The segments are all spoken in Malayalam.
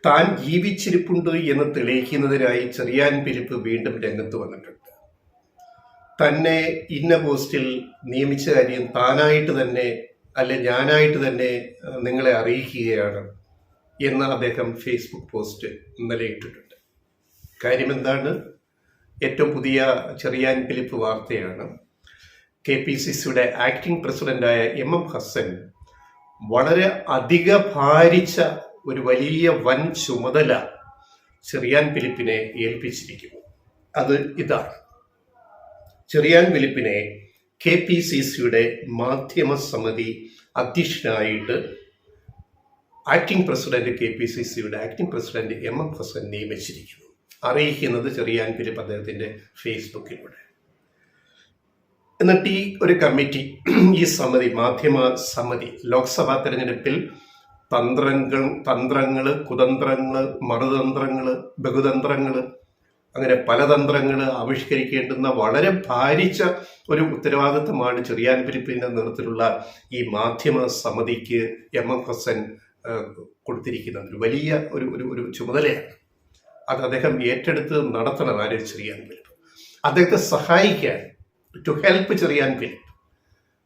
താൻ ജീവിച്ചിരിപ്പുണ്ട് എന്ന് തെളിയിക്കുന്നതിനായി ചെറിയാൻ ഫിലിപ്പ് വീണ്ടും രംഗത്ത് വന്നിട്ടുണ്ട്. തന്നെ ഇന്ന പോസ്റ്റിൽ നിയമിച്ച കാര്യം താനായിട്ട് തന്നെ ഞാനായിട്ട് തന്നെ നിങ്ങളെ അറിയിക്കുകയാണ് എന്ന് അദ്ദേഹം ഫേസ്ബുക്ക് പോസ്റ്റ് ഇന്നലെ ഇട്ടിട്ടുണ്ട്. കാര്യം എന്താണ്? ഏറ്റവും പുതിയ ചെറിയാൻ ഫിലിപ്പ് വാർത്തയാണ്. KPCCയുടെ ആക്ടിംഗ് പ്രസിഡന്റായ MM ഹസൻ വളരെ അധിക ഭാരിച്ച ഒരു വലിയ വൻ ചുമതല ചെറിയാൻ ഫിലിപ്പിനെ ഏൽപ്പിച്ചിരിക്കുന്നു. അത് ഇതാണ്: ചെറിയാൻ ഫിലിപ്പിനെ KPCCയുടെ മാധ്യമ സമിതി അധ്യക്ഷനായിട്ട് ആക്ടിംഗ് പ്രസിഡന്റ് KPCCയുടെ ആക്ടിംഗ് പ്രസിഡന്റ് MM ഹസൻ നിയമിച്ചിരിക്കുന്നു. അറിയിക്കുന്നത് ചെറിയാൻ ഫിലിപ്പ് അദ്ദേഹത്തിന്റെ ഫേസ്ബുക്കിലൂടെ. എന്നിട്ട് ഈ ഒരു കമ്മിറ്റി, ഈ സമിതി, മാധ്യമ സമിതി, ലോക്സഭാ തെരഞ്ഞെടുപ്പിൽ തന്ത്രങ്ങൾ, കുതന്ത്രങ്ങൾ, മറുതന്ത്രങ്ങൾ, ബഹുതന്ത്രങ്ങൾ, അങ്ങനെ പല തന്ത്രങ്ങൾ ആവിഷ്കരിക്കേണ്ടുന്ന വളരെ ഭാരിച്ച ഒരു ഉത്തരവാദിത്തമാണ് ചെറിയാൻ ഫിലിപ്പിന്റെ നേതൃത്വത്തിലുള്ള ഈ മാധ്യമ സമിതിക്ക് MM ഹസൻ കൊടുത്തിരിക്കുന്നത്. ഒരു വലിയ ഒരു ചുമതലയാണ്. അത് അദ്ദേഹം ഏറ്റെടുത്ത് നടത്തണം. ചെറിയാൻ ഫിലിപ്പ് അദ്ദേഹത്തെ സഹായിക്കാൻ, ടു ഹെൽപ്പ്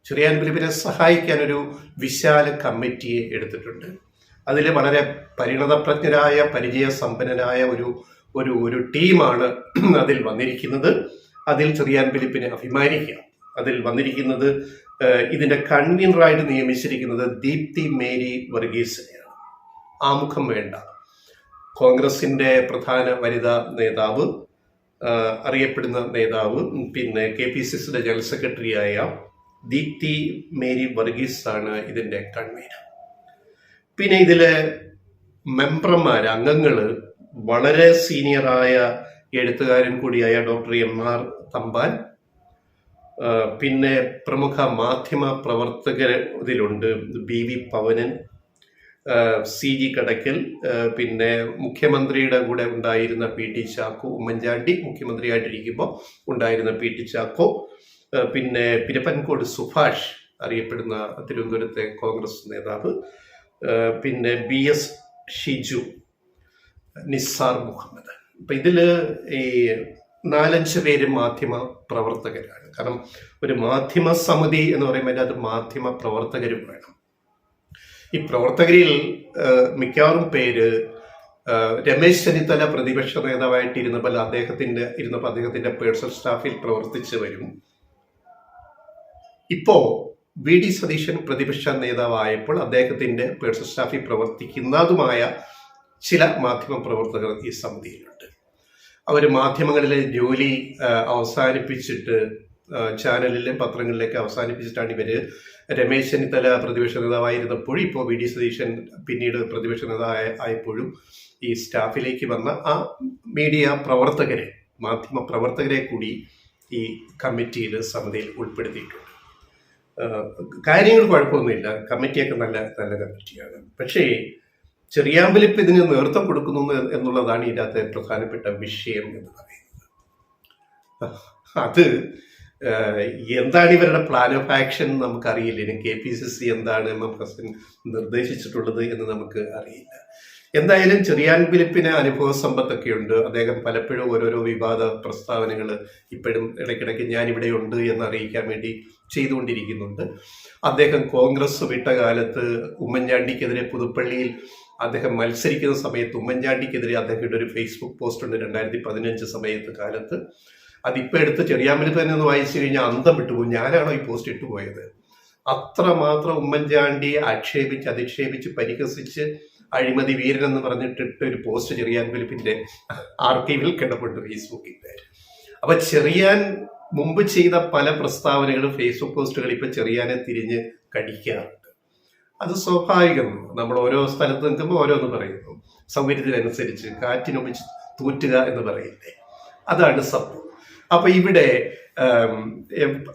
ചെറിയാൻ ഫിലിപ്പിനെ സഹായിക്കാൻ ഒരു വിശാല കമ്മിറ്റിയെ എടുത്തിട്ടുണ്ട്. അതിൽ വളരെ പരിണതപ്രജ്ഞരായ, പരിചയസമ്പന്നനായ ഒരു ടീമാണ് അതിൽ വന്നിരിക്കുന്നത്. അതിൽ ചെറിയാൻ ഫിലിപ്പിനെ അഭിമാനിക്കാം. അതിൽ വന്നിരിക്കുന്നത്, ഇതിന്റെ കൺവീനറായിട്ട് നിയമിച്ചിരിക്കുന്നത് ദീപ്തി മേരി വർഗീസിനെയാണ്. ആമുഖം വേണ്ട, കോൺഗ്രസിന്റെ പ്രധാന വനിതാ നേതാവ്, അറിയപ്പെടുന്ന നേതാവ്, പിന്നെ KPCCയുടെ ജനറൽ സെക്രട്ടറിയായ ദീപ്തി മേരി വർഗീസ് ആണ് ഇതിന്റെ കൺവീനർ. പിന്നെ ഇതിലെ മെമ്പർമാർ, അംഗങ്ങള് വളരെ സീനിയറായ എഴുത്തുകാരൻ കൂടിയായ ഡോക്ടർ MR തമ്പാൻ, പിന്നെ പ്രമുഖ മാധ്യമ പ്രവർത്തകർ ഇതിലുണ്ട്, BV പവനൻ, CG കടക്കൽ, പിന്നെ മുഖ്യമന്ത്രിയുടെ കൂടെ ഉണ്ടായിരുന്ന PT ചാക്കോ, ഉമ്മൻചാണ്ടി മുഖ്യമന്ത്രിയായിട്ടിരിക്കുമ്പോൾ ഉണ്ടായിരുന്ന PT ചാക്കോ, പിന്നെ പിരപ്പൻകോട് സുഭാഷ്, അറിയപ്പെടുന്ന തിരുവനന്തപുരത്തെ കോൺഗ്രസ് നേതാവ്, പിന്നെ BS ഷിജു, നിസാർ മുഹമ്മദ്. അപ്പൊ ഇതില് ഈ 4-5 പേര് മാധ്യമ പ്രവർത്തകരാണ്. കാരണം ഒരു മാധ്യമ സമിതി എന്ന് പറയുമ്പോൾ അതിനകത്ത് മാധ്യമ പ്രവർത്തകരും വേണം. ഈ പ്രവർത്തകരിൽ മിക്കവാറും പേര് രമേശ് ചെന്നിത്തല പ്രതിപക്ഷ നേതാവായിട്ടിരുന്നപ്പോൾ അദ്ദേഹത്തിന്റെ പേഴ്സണൽ സ്റ്റാഫിൽ പ്രവർത്തിച്ചു വരും. ഇപ്പോ VD സതീശൻ പ്രതിപക്ഷ നേതാവായപ്പോൾ അദ്ദേഹത്തിന്റെ പേഴ്സണൽ സ്റ്റാഫിൽ പ്രവർത്തിക്കുന്നതുമായ ചില മാധ്യമ പ്രവർത്തകർ ഈ സമിതിയിലുണ്ട്. അവർ മാധ്യമങ്ങളിലെ ജോലി അവസാനിപ്പിച്ചിട്ട്, ചാനലിലെ പത്രങ്ങളിലേക്ക് അവസാനിപ്പിച്ചിട്ടാണ് ഇവര് രമേശ് ചെന്നിത്തല പ്രതിപക്ഷ നേതാവായിരുന്നപ്പോഴും ഇപ്പോൾ VD സതീശൻ പിന്നീട് പ്രതിപക്ഷ നേതാവായപ്പോഴും ഈ സ്റ്റാഫിലേക്ക് വന്ന ആ മീഡിയ പ്രവർത്തകരെ, മാധ്യമ പ്രവർത്തകരെ കൂടി ഈ കമ്മിറ്റിയിൽ, സമിതിയിൽ ഉൾപ്പെടുത്തിയിട്ടുണ്ട്. കാര്യങ്ങൾ കുഴപ്പമൊന്നുമില്ല, കമ്മിറ്റിയൊക്കെ നല്ല കമ്മിറ്റിയാണ്. പക്ഷേ ചെറിയാൻ ഫിലിപ്പ് ഇതിന് നേതൃത്വം കൊടുക്കുന്നു എന്നുള്ളതാണ് ഇതിനകത്തെ പ്രധാനപ്പെട്ട വിഷയം എന്ന് പറയുന്നത്. അത് എന്താണ് ഇവരുടെ പ്ലാൻ ഓഫ് ആക്ഷൻ നമുക്കറിയില്ല. ഇനി KPCC എന്താണ് MM ഹസൻ നിർദ്ദേശിച്ചിട്ടുള്ളത് എന്ന് നമുക്ക് അറിയില്ല. എന്തായാലും ചെറിയാൻ ഫിലിപ്പിന് അനുഭവ സമ്പത്തൊക്കെ ഉണ്ട്. അദ്ദേഹം പലപ്പോഴും ഓരോരോ വിവാദ പ്രസ്താവനകൾ ഇപ്പോഴും ഇടയ്ക്കിടയ്ക്ക് ഞാനിവിടെ ഉണ്ട് എന്ന് അറിയിക്കാൻ വേണ്ടി ചെയ്തുകൊണ്ടിരിക്കുന്നുണ്ട്. അദ്ദേഹം കോൺഗ്രസ് വിട്ട കാലത്ത് ഉമ്മൻചാണ്ടിക്കെതിരെ പുതുപ്പള്ളിയിൽ അദ്ദേഹം മത്സരിക്കുന്ന സമയത്ത് ഉമ്മൻചാണ്ടിക്കെതിരെ അദ്ദേഹത്തിന്റെ ഒരു ഫേസ്ബുക്ക് പോസ്റ്റ് ഉണ്ട് 2015 കാലത്ത്. അതിപ്പോൾ എടുത്ത് ചെറിയാൻ ഫിലിപ്പ് തന്നെ ഒന്ന് വായിച്ചു കഴിഞ്ഞാൽ അന്തം വിട്ടുപോകും. ഞാനാണോ ഈ പോസ്റ്റ് ഇട്ടുപോയത്? അത്രമാത്രം ഉമ്മൻചാണ്ടിയെ അധിക്ഷേപിച്ച് പരിഹസിച്ച് അഴിമതി വീരൻ എന്ന് പറഞ്ഞിട്ടിട്ട് ഒരു പോസ്റ്റ് ചെറിയാൻ ഫിലിപ്പിന്റെ ആർക്കൈവിൽ കിടപ്പുണ്ട് ഫേസ്ബുക്കിന്റെ. അപ്പൊ ചെറിയാൻ മുമ്പ് ചെയ്ത പല പ്രസ്താവനകളും, ഫേസ്ബുക്ക് പോസ്റ്റുകൾ ഇപ്പൊ ചെറിയാനെ തിരിഞ്ഞ് കടിക്കാറുണ്ട്. അത് സ്വാഭാവികമാണ്. നമ്മൾ ഓരോ സ്ഥലത്ത് നിൽക്കുമ്പോൾ ഓരോന്ന് പറയുന്നു. സൗകര്യത്തിനനുസരിച്ച് കാറ്റിനൊപ്പിച്ച് തൂറ്റുക എന്ന് പറയില്ലേ, അതാണ് സംഭവം. അപ്പൊ ഇവിടെ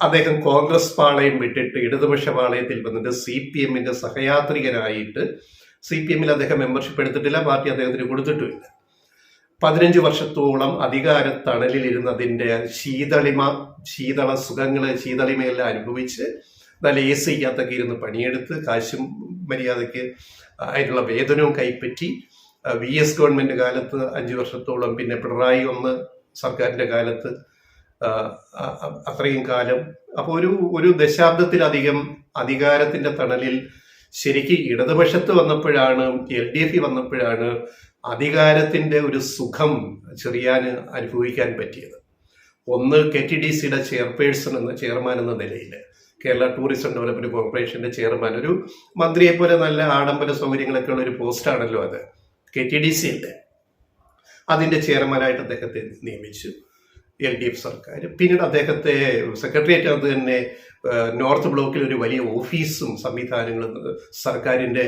അദ്ദേഹം കോൺഗ്രസ് പാളയം വിട്ടിട്ട് ഇടതുപക്ഷ പാളയത്തിൽ വന്നിട്ട് CPMന്റെ സഹയാത്രികനായിട്ട്, CPMൽ അദ്ദേഹം മെമ്പർഷിപ്പ് എടുത്തിട്ടില്ല, പാർട്ടി അദ്ദേഹത്തിന് കൊടുത്തിട്ടുമില്ല. 15 വർഷത്തോളം അധികാരത്തണലിലിരുന്നതിന്റെ ശീതള സുഖങ്ങള്, ശീതളിമയെല്ലാം അനുഭവിച്ച് നല്ല AC-ക്കകത്തൊക്കെ ഇരുന്ന് പണിയെടുത്ത് കാശും മര്യാദയ്ക്ക് അതിനുള്ള വേതനവും കൈപ്പറ്റി VS ഗവൺമെന്റ് കാലത്ത് 5 വർഷത്തോളം, പിന്നെ പിണറായി 1 സർക്കാരിന്റെ കാലത്ത് അത്രയും കാലം. അപ്പോൾ ഒരു ദശാബ്ദത്തിലധികം അധികാരത്തിന്റെ തണലിൽ ശരിക്ക് ഇടതുപക്ഷത്ത് വന്നപ്പോഴാണ്, LDF വന്നപ്പോഴാണ് അധികാരത്തിന്റെ ഒരു സുഖം ചെറിയാന് അനുഭവിക്കാൻ പറ്റിയത്. ഒന്ന് KTDCയുടെ ചെയർമാൻ എന്ന നിലയിൽ, കേരള ടൂറിസം ഡെവലപ്മെന്റ് കോർപ്പറേഷന്റെ ചെയർമാൻ, ഒരു മന്ത്രിയെ പോലെ നല്ല ആഡംബര സൗകര്യങ്ങളൊക്കെ ഉള്ള ഒരു പോസ്റ്റാണല്ലോ അത്, KTDCയുടെ. അതിന്റെ ചെയർമാനായിട്ട് അദ്ദേഹത്തെ നിയമിച്ചു LDF സർക്കാർ. പിന്നീട് അദ്ദേഹത്തെ സെക്രട്ടേറിയറ്റിനകത്ത് തന്നെ നോർത്ത് ബ്ലോക്കിൽ ഒരു വലിയ ഓഫീസും സംവിധാനങ്ങളും സർക്കാരിന്റെ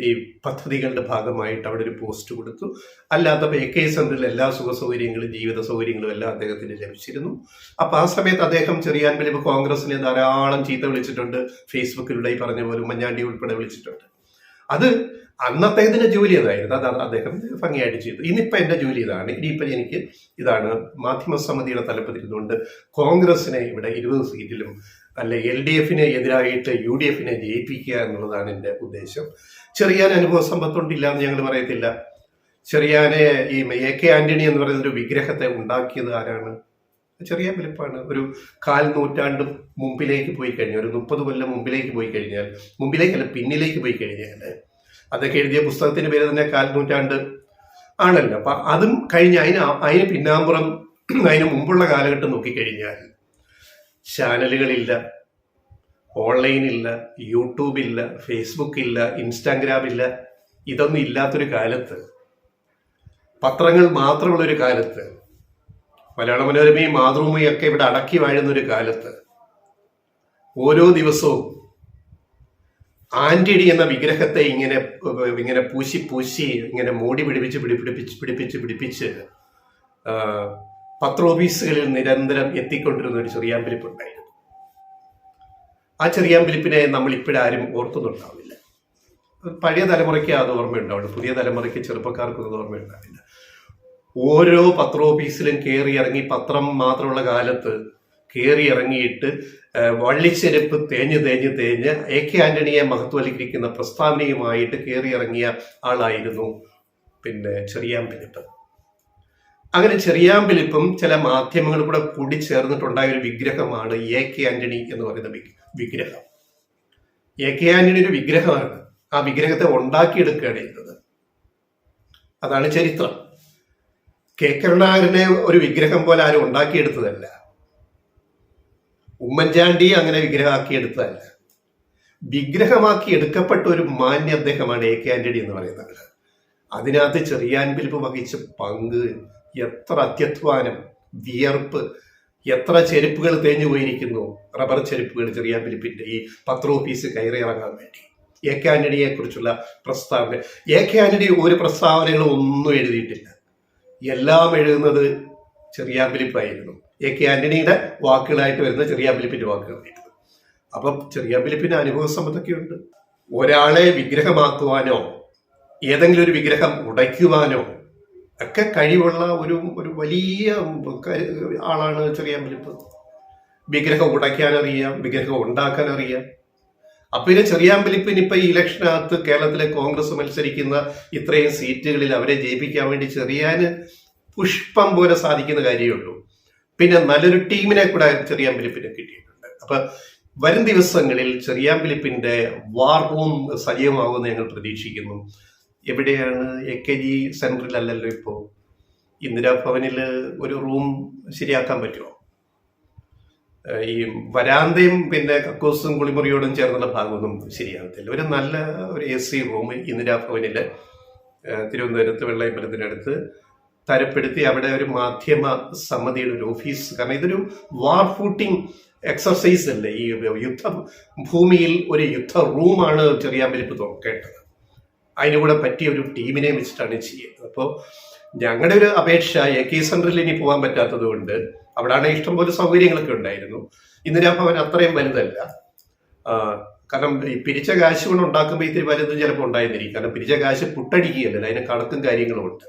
ഈ പദ്ധതികളുടെ ഭാഗമായിട്ട് അവിടെ ഒരു പോസ്റ്റ് കൊടുത്തു. അല്ലാത്തപ്പോൾ AK സെന്ററിൽ എല്ലാ സുഖ സൗകര്യങ്ങളും ജീവിത സൗകര്യങ്ങളും എല്ലാം അദ്ദേഹത്തിന് ലഭിച്ചിരുന്നു. അപ്പൊ ആ സമയത്ത് അദ്ദേഹം ചെറിയാൻ ഫിലിപ്പ് കോൺഗ്രസിനെ ധാരാളം ചീത്ത വിളിച്ചിട്ടുണ്ട്. ഫേസ്ബുക്കിലൂടെ ഈ പറഞ്ഞ പോലെ ഉമ്മൻചാണ്ടി ഉൾപ്പെടെ വിളിച്ചിട്ടുണ്ട്. അത് അന്നത്തെ ഇതിന്റെ ജോലി അതായിരുന്നു, അത് അദ്ദേഹം ഭംഗിയായിട്ട് ചെയ്തു. ഇന്നിപ്പോൾ എൻ്റെ ജോലി ഇതാണ്. ഇനിയിപ്പോൾ എനിക്ക് ഇതാണ്, മാധ്യമസമിതിയുടെ തലപ്പത്തിരുന്നുകൊണ്ട് കോൺഗ്രസിനെ ഇവിടെ 20 സീറ്റിലും അല്ല LDFന് എതിരായിട്ട് UDFനെ ജയിപ്പിക്കുക എന്നുള്ളതാണ് എൻ്റെ ഉദ്ദേശം. ചെറിയാൻ അനുഭവ സമ്പത്തുണ്ടില്ല എന്ന് ഞങ്ങൾ പറയത്തില്ല. ചെറിയാനെ ഈ AK ആന്റണി എന്ന് പറയുന്ന ഒരു വിഗ്രഹത്തെ ഉണ്ടാക്കിയത് ആരാണ്? ചെറിയാൻ ഫിലിപ്പാണ്. ഒരു 1/4 നൂറ്റാണ്ട് മുമ്പിലേക്ക് പോയി കഴിഞ്ഞാൽ, ഒരു 30 കൊല്ലം മുമ്പിലേക്ക് പോയി കഴിഞ്ഞാൽ, മുമ്പിലേക്കല്ല പിന്നിലേക്ക് പോയി കഴിഞ്ഞാൽ, അതൊക്കെ എഴുതിയ പുസ്തകത്തിന്റെ പേര് തന്നെ 1/4 നൂറ്റാണ്ട് ആണല്ലോ. അപ്പൊ അതും കഴിഞ്ഞ് അതിന് പിന്നാമ്പുറം അതിന് മുമ്പുള്ള കാലഘട്ടം നോക്കിക്കഴിഞ്ഞാൽ ചാനലുകളില്ല, ഓൺലൈനില്ല, യൂട്യൂബില്ല, ഫേസ്ബുക്കില്ല, ഇൻസ്റ്റാഗ്രാമില്ല, ഇതൊന്നും ഇല്ലാത്തൊരു കാലത്ത്, പത്രങ്ങൾ മാത്രമുള്ളൊരു കാലത്ത്, മലയാള മനോരമയും മാതൃഭൂമിയും ഒക്കെ ഇവിടെ അടക്കി വാഴുന്നൊരു കാലത്ത്, ഓരോ ദിവസവും ആന്റണി എന്ന വിഗ്രഹത്തെ ഇങ്ങനെ പൂശി ഇങ്ങനെ മോടി പിടിപ്പിച്ച് പത്രോഫീസുകളിൽ നിരന്തരം എത്തിക്കൊണ്ടിരുന്ന ഒരു ചെറിയാൻ ഫിലിപ്പ് ഉണ്ടായിരുന്നു. ആ ചെറിയാൻ ഫിലിപ്പിനെ നമ്മൾ ഇപ്പോഴാരും ഓർക്കുന്നുണ്ടാവില്ല. പഴയ തലമുറയ്ക്ക് അത് ഓർമ്മയുണ്ടാവില്ല, പുതിയ തലമുറയ്ക്ക് ചെറുപ്പക്കാർക്കൊന്നും ഓർമ്മയുണ്ടാവില്ല. ഓരോ പത്രോഫീസിലും കയറി ഇറങ്ങി, പത്രം മാത്രമുള്ള കാലത്ത് കയറി ഇറങ്ങിയിട്ട് വള്ളിച്ചെരുപ്പ് തേഞ്ഞ് AK ആന്റണിയെ മഹത്വവൽക്കരിക്കുന്ന പ്രസ്താവനയുമായിട്ട് കയറി ഇറങ്ങിയ ആളായിരുന്നു പിന്നെ ചെറിയാൻ ഫിലിപ്പ്. അങ്ങനെ ചെറിയാൻ ഫിലിപ്പും ചില മാധ്യമങ്ങൾ കൂടെ കൂടി ചേർന്നിട്ടുണ്ടായ ഒരു വിഗ്രഹമാണ് AK ആന്റണി എന്ന് പറയുന്ന വിഗ്രഹം. AK ആന്റണി ഒരു വിഗ്രഹമാണ്. ആ വിഗ്രഹത്തെ ഉണ്ടാക്കിയെടുക്കുകയാണ് ചെയ്തത്. അതാണ് ചരിത്രം. കരുണാകരനെ ഒരു വിഗ്രഹം പോലെ ആരും ഉണ്ടാക്കിയെടുത്തതല്ല. ഉമ്മൻചാണ്ടി അങ്ങനെ വിഗ്രഹമാക്കി എടുത്തതല്ല. വിഗ്രഹമാക്കി എടുക്കപ്പെട്ട ഒരു മാന്യ അദ്ദേഹമാണ് AK ആന്റണി എന്ന് പറയുന്നത്. അതിനകത്ത് ചെറിയാൻ ഫിലിപ്പ് വഹിച്ച പങ്ക്, എത്ര അത്യധ്വാനം, വിയർപ്പ്, എത്ര ചെരുപ്പുകൾ തേഞ്ഞു പോയിരിക്കുന്നു, റബ്ബർ ചെരുപ്പുകൾ ചെറിയാൻ ഫിലിപ്പിന്റെ ഈ പത്രോഫീസ് കയറി ഇറങ്ങാൻ വേണ്ടി. AK ആന്റണിയെ കുറിച്ചുള്ള പ്രസ്താവന, AK ആന്റണി ഒരു പ്രസ്താവനകളും ഒന്നും എഴുതിയിട്ടില്ല. എല്ലാം എഴുതുന്നത് ചെറിയാൻ ഫിലിപ്പായിരുന്നു. AK ആന്റണിയുടെ വാക്കുകളായിട്ട് വരുന്ന ചെറിയാൻ ഫിലിപ്പിന്റെ വാക്കുകളായിരുന്നു. അപ്പം ചെറിയാൻ ഫിലിപ്പിന്റെ അനുഭവ സമ്പത്തൊക്കെയുണ്ട്. ഒരാളെ വിഗ്രഹമാക്കുവാനോ ഏതെങ്കിലും ഒരു വിഗ്രഹം ഉടയ്ക്കുവാനോ ഒക്കെ കഴിവുള്ള ഒരു വലിയ ആളാണ് ചെറിയാൻ ഫിലിപ്പ്. വിഗ്രഹം ഉടയ്ക്കാൻ അറിയാം, വിഗ്രഹം ഉണ്ടാക്കാൻ അറിയാം. അപ്പൊ ഇത് ചെറിയാൻ ഫിലിപ്പിന് ഇപ്പൊ ഈ ഇലക്ഷനകത്ത് കേരളത്തിലെ കോൺഗ്രസ് മത്സരിക്കുന്ന ഇത്രയും സീറ്റുകളിൽ അവരെ ജയിപ്പിക്കാൻ വേണ്ടി ചെറിയാന് പുഷ്പം പോലെ സാധിക്കുന്ന കാര്യമുള്ളൂ. പിന്നെ നല്ലൊരു ടീമിനെ കൂടെ ചെറിയാൻ ഫിലിപ്പിന് കിട്ടിയിട്ടുണ്ട്. അപ്പൊ വരും ദിവസങ്ങളിൽ ചെറിയാൻ ഫിലിപ്പിന്റെ വാർ റൂം സജീവമാകുമെന്ന് ഞങ്ങൾ പ്രതീക്ഷിക്കുന്നു. എവിടെയാണ്? AKG സെന്ററിലല്ലല്ലോ ഇപ്പോ. ഇന്ദിരാഭവനിൽ ഒരു റൂം ശരിയാക്കാൻ പറ്റുമോ? ഈ വരാന്തയും പിന്നെ കക്കൂസും കുളിമുറിയോടും ചേർന്നുള്ള ഭാഗമൊന്നും ശരിയാകത്തില്ല. ഒരു നല്ല ഒരു AC റൂം ഇന്ദിരാഭവനിൽ തിരുവനന്തപുരത്ത് വെള്ളയമ്പലത്തിനടുത്ത് തരപ്പെടുത്തി അവിടെ ഒരു മാധ്യമ സമിതിയുടെ ഒരു ഓഫീസ്, കാരണം ഇതൊരു വാർ ഫൂട്ടിംഗ് എക്സർസൈസ് അല്ലേ, ഈ യുദ്ധ ഭൂമിയിൽ ഒരു യുദ്ധ റൂമാണ് ചെറിയാൻ ഫിലിപ്പ് തുറക്കേണ്ടത്. അതിനുകൂടെ പറ്റിയ ഒരു ടീമിനെ വെച്ചിട്ടാണ് ചെയ്യുന്നത്. അപ്പോൾ ഞങ്ങളുടെ ഒരു അപേക്ഷ, AK സെന്ററിൽ ഇനി പോകാൻ പറ്റാത്തത് കൊണ്ട്, അവിടെയാണ് ഇഷ്ടംപോലെ സൗകര്യങ്ങളൊക്കെ ഉണ്ടായിരുന്നു. ഇന്ദിരാഭവൻ അത്രയും വലുതല്ല. കാരണം ഈ പിരിച്ച കാശ് കൊണ്ട് ഉണ്ടാക്കുമ്പോൾ ഇത്തിരി വലുതും ചിലപ്പോൾ ഉണ്ടായിരുന്നിരിക്കും. കാരണം പിരിച്ച കാശ് പുട്ടടിക്കുകയല്ല, അതിന് കണക്കും കാര്യങ്ങളും ഉണ്ട്.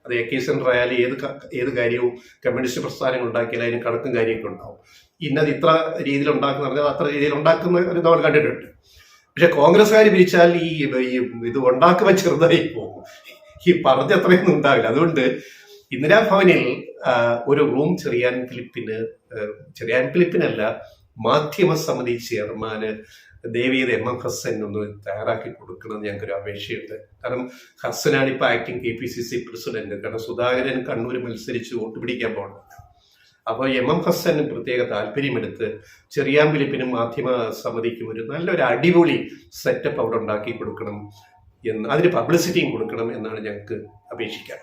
അത് AK സെന്റർ ആയാലും ഏത് കാര്യവും കമ്മ്യൂണിസ്റ്റ് പ്രസ്ഥാനങ്ങൾ ഉണ്ടാക്കിയാലും അതിന് കണക്കും കാര്യമൊക്കെ ഉണ്ടാവും. ഇന്നത് ഇത്ര രീതിയിൽ ഉണ്ടാക്കുന്ന പറഞ്ഞാൽ അത്ര രീതിയിൽ ഉണ്ടാക്കുന്ന ഒരു നമ്മൾ കണ്ടിട്ടുണ്ട്. പക്ഷെ കോൺഗ്രസ്സുകാർ പിരിച്ചാൽ ഈ ഇത് ഉണ്ടാക്കുമ്പോൾ ചെറുതായി പോകും. ഈ പറഞ്ഞത്രയൊന്നും ഉണ്ടാവില്ല. അതുകൊണ്ട് ഇന്ദിരാഭവനിൽ ഒരു റൂം ചെറിയാൻ ഫിലിപ്പിനല്ല, മാധ്യമ സമിതി ചെയർമാന് ദേവിയത് എം ഹസ്സൻ ഒന്ന് തയ്യാറാക്കി കൊടുക്കണമെന്ന് ഞങ്ങൾക്കൊരു അപേക്ഷയുണ്ട്. കാരണം ഹസ്സനാണ് ഇപ്പൊ ആക്ടിങ് KPCC പ്രസിഡന്റ്. കാരണം സുധാകരൻ കണ്ണൂർ മത്സരിച്ച് വോട്ട് പിടിക്കാൻ പോകണം. അപ്പോൾ എം ഹസ്സന് പ്രത്യേക താല്പര്യമെടുത്ത് ചെറിയാൻ ഫിലിപ്പിനും മാധ്യമ സമിതിക്കും ഒരു നല്ലൊരു അടിപൊളി സെറ്റപ്പ് അവിടെ ഉണ്ടാക്കി കൊടുക്കണം എന്ന്, അതിന് പബ്ലിസിറ്റിയും കൊടുക്കണം എന്നാണ് ഞങ്ങൾക്ക് അപേക്ഷിക്കാൻ.